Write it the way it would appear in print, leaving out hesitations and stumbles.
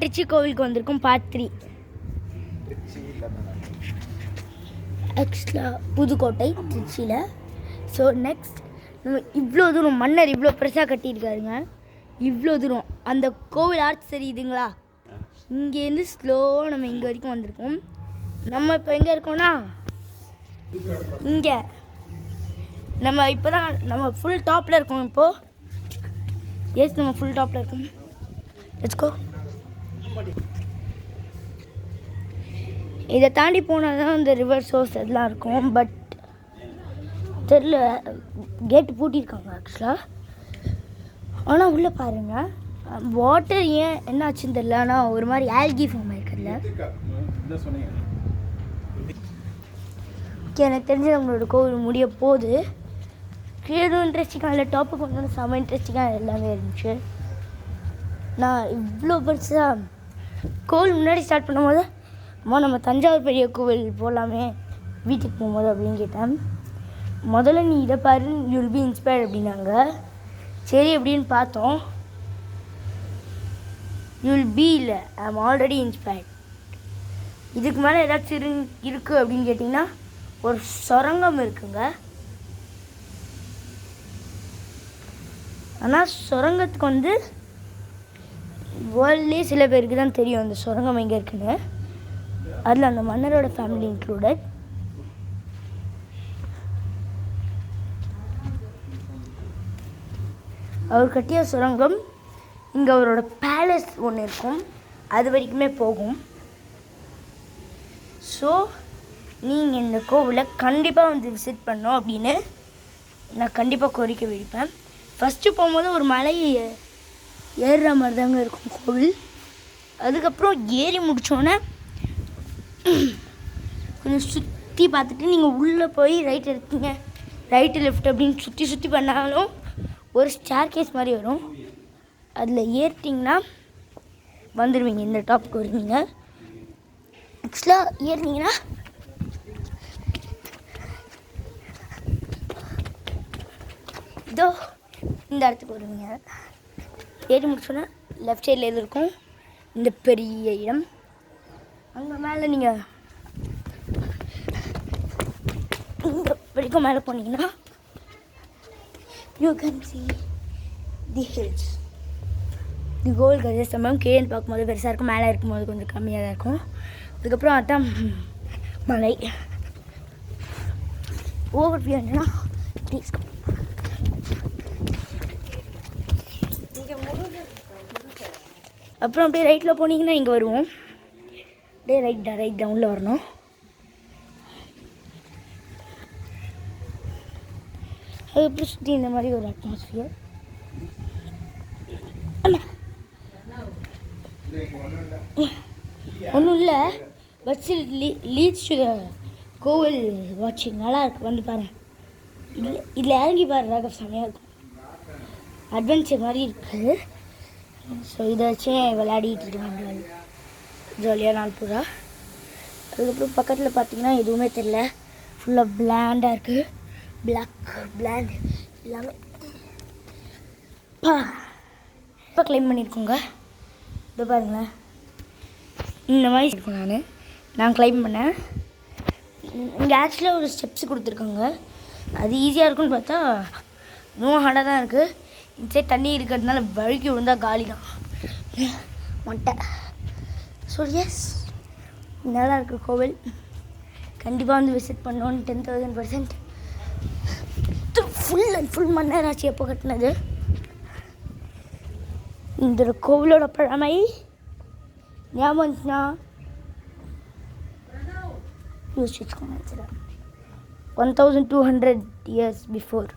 ட்ரிச்சி கோவிலுக்கு வந்திருக்கோம் பார்ட் 3. ஆக்சுவலாக புதுக்கோட்டை திருச்சியில். ஸோ நெக்ஸ்ட் நம்ம இவ்வளோ தூரம் மன்னர் இவ்வளோ பெருசாக கட்டியிருக்காருங்க. இவ்வளோ தூரம் அந்த கோவில் ஆர்ச் தெரியுதுங்களா? இங்கேருந்து ஸ்லோவாக நம்ம இங்கே வரைக்கும் வந்திருக்கோம். நம்ம இப்போ எங்கே இருக்கோம்னா இங்கே நம்ம இப்போ தான் நம்ம ஃபுல் டாப்பில் இருக்கோம். இப்போது எஸ் நம்ம ஃபுல் டாப்பில் இருக்கோம். Let's go. இதை தாண்டி போனால் தான் இந்த ரிவர் சோர்ஸ் எல்லாம் இருக்கும். பட் தெரில, கேட்டு பூட்டியிருக்காங்க ஆக்சுவலாக. ஆனால் உள்ளே பாருங்கள், வாட்டர் ஏன் என்ன ஆச்சுன்னு தெரில. ஆனால் ஒரு மாதிரி ஆல்கி ஃபார்ம் ஆயிருக்குல்ல. ஓகே, எனக்கு தெரிஞ்சு நம்மளோட கோவில் முடிய போகுது. கீழே இன்ட்ரெஸ்டிங்காக இல்லை, டாப்புக்கு வந்து செம்ம இன்ட்ரெஸ்டிங்காக எல்லாமே இருந்துச்சு. நான் இவ்வளோ பெருசாக கோவில் முன்னாடி ஸ்டார்ட் பண்ணும்போது நம்ம தஞ்சாவூர் பெரிய கோவில் போகலாமே வீட்டுக்கு போகும்போது அப்படின்னு கேட்டேன். முதல்ல நீ இதை பாரு, யூ வில் பி இன்ஸ்பயர்ட் அப்படின்னாங்க. சரி அப்படின்னு பார்த்தோம். யூ வில் பி இல்லை, ஐ ஆம் ஆல்ரெடி இன்ஸ்பயர்ட். இதுக்கு மேலே ஏதாச்சும் இருக்குது அப்படின்னு கேட்டிங்கன்னா ஒரு சுரங்கம் இருக்குங்க. ஆனால் சுரங்கத்துக்கு வந்து வேர்ல்ட்லேயே சில பேருக்கு தான் தெரியும் அந்த சுரங்கம் எங்கே இருக்குன்னு. அதில் அந்த மன்னரோட ஃபேமிலி இன்க்ளூடட். அவர் கட்டிய சுரங்கம் இங்கே அவரோட பேலஸ் ஒன்று இருக்கும், அது வரைக்குமே போகும். ஸோ நீங்கள் இந்த கோவிலை கண்டிப்பாக வந்து விசிட் பண்ணோம் அப்படின்னு நான் கண்டிப்பாக கோரிக்கை விடுப்பேன். ஃபஸ்ட்டு போகும்போது ஒரு மலை ஏறுற மாதிரி தாங்க இருக்கும் கோவில். அதுக்கப்புறம் ஏறி முடித்தோன்னே கொஞ்சம் சுற்றி பார்த்துட்டு நீங்கள் உள்ளே போய் ரைட் எடுத்தீங்க, ரைட்டு லெஃப்ட் அப்படின்னு சுற்றி சுற்றி பண்ணாலும் ஒரு ஸ்டார் கேஸ் மாதிரி வரும். அதில் ஏறிட்டிங்கன்னா வந்துடுவீங்க, இந்த டாப்புக்கு வருவீங்க. ஆக்சுவலாக ஏறினீங்கன்னா இதோ இந்த இடத்துக்கு வருவீங்க. ஏறி முடிச்சோன்னா லெஃப்ட் சைடில் எது இருக்கும் இந்த பெரிய இடம். அங்கே மேலே நீங்கள் இந்த வரைக்கும் மேலே போனீங்கன்னா you can see the hills. The கோல் கஜ சம்பவம் கீழே பார்க்கும்போது பெருசாக இருக்கும், மேலே இருக்கும்போது கொஞ்சம் கம்மியாக தான் இருக்கும். அதுக்கப்புறம் அதான் மலை. ஓவர் வியூ என்னன்னா ப்ளீஸ். அப்புறம் அப்படியே ரைட்டில் போனீங்கன்னா இங்கே வருவோம். அப்படியே ரைட் டவுனில் வரணும். அதுக்கப்புறம் சுற்றி இந்த மாதிரி ஒரு அட்மாஸ்ஃபியர். ஒன்றும் இல்லை, பஸ் லீட்ஸ் டு கோவில் வாட்சிங். நல்லா இருக்குது, வந்து பாருங்கள். இதில் இறங்கி பாரு, ராகவ் செமையாக இருக்கும், அட்வென்ச்சர் மாதிரி இருக்குது. ஸோ இதை வச்சே விளையாடிட்டு இருக்காங்க ஜாலியாக நாள் பூரா. அதுக்கப்புறம் பக்கத்தில் பார்த்தீங்கன்னா எதுவுமே தெரியல, ஃபுல்லாக பிளாண்டாக இருக்குது. பிளாண்ட் எல்லாமே இப்போ கிளைம் பண்ணியிருக்கோங்க. இதை பாருங்களேன், இந்த மாதிரி இருக்கும். நான் கிளைம் பண்ணேன். இங்கே ஆக்சுவலாக ஒரு ஸ்டெப்ஸ் கொடுத்துருக்காங்க, அது ஈஸியாக இருக்குன்னு பார்த்தா இன்னும் ஹார்டாக தான் இருக்குது. இந்த சைட் தண்ணி இருக்கிறதுனால வழுக்கி விழுந்தால் காலி தான் மொட்டை. ஸோ எஸ், நல்லா இருக்குது கோவில். கண்டிப்பாக வந்து விசிட் பண்ணோன்னு 10,000%. ஃபுல் அண்ட் ஃபுல் மன்னராட்சி எப்போ கட்டினது. இந்த கோவிலோட பழமை ஞாபகம் வந்துச்சுன்னா யோசிச்சு வச்சுக்கோங்க. 1200 years பிஃபோர்